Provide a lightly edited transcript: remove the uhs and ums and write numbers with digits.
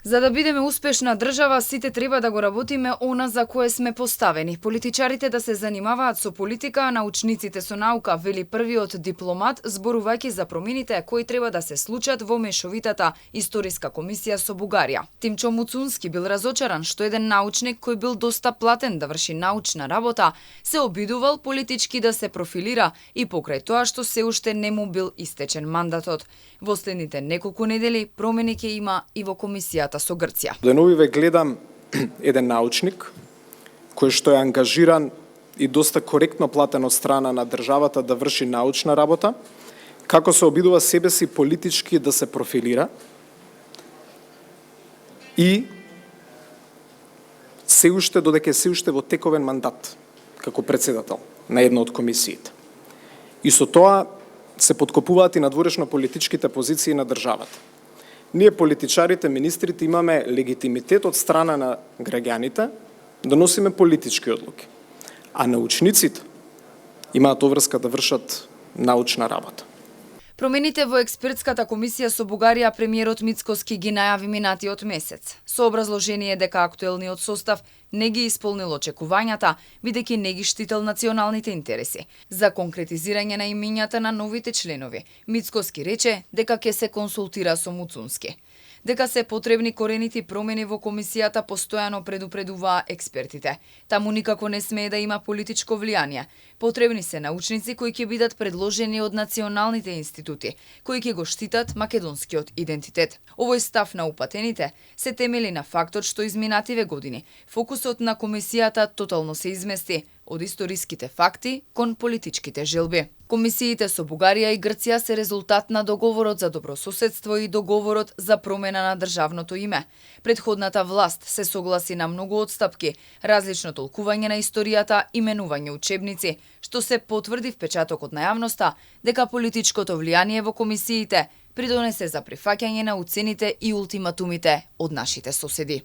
За да бидеме успешна држава, сите треба да го работиме она за кое сме поставени. Политичарите да се занимаваат со политика, а научниците со наука, вели првиот дипломат, зборувајќи за промените кои треба да се случат во мешовитата историска комисија со Бугарија. Тимчо Муцунски бил разочаран што еден научник кој бил доста платен да врши научна работа, се обидувал политички да се профилира и покрај тоа што се уште не му бил истечен мандатот. Во следните неколку недели промени ќе има и во комисијата со Грција. Деновиве гледам еден научник кој што е ангажиран и доста коректно платен од страна на државата да врши научна работа, како се обидува себе си политички да се профилира и се уште додека се уште во тековен мандат како председател на една од комисиите. И со тоа се подкопуваат и надворешно политичките позиции на државата. Ние политичарите, министрите имаме легитимитет од страна на граѓаните да носиме политички одлуки, а научниците имаат обврска да вршат научна работа. Промените во експертската комисија со Бугарија премиерот Мицкоски ги најави минатиот месец, со образложение дека актуелниот состав не ги исполнил очекувањата, бидејќи не ги штител националните интереси. За конкретизирање на имињата на новите членови, Мицкоски рече дека ќе се консултира со Муцунски. Дека се потребни коренити промени во комисијата постојано предупредуваа експертите. Таму никако не смее да има политичко влијание. Потребни се научници кои ќе бидат предложени од националните институти, кои ќе го штитат македонскиот идентитет. Овој став на упатените се темели на фактот што изминативе години фокусот на комисијата тотално се измести од историските факти кон политичките желби. Комисиите со Бугарија и Грција се резултат на договорот за добрососедство и договорот за промена на државното име. Предходната власт се согласи на многу отстапки, различно толкување на историјата, именување учебници, што се потврди впечатокот на јавноста дека политичкото влијание во комисиите придонесе за прифаќање на уцените и ултиматумите од нашите соседи.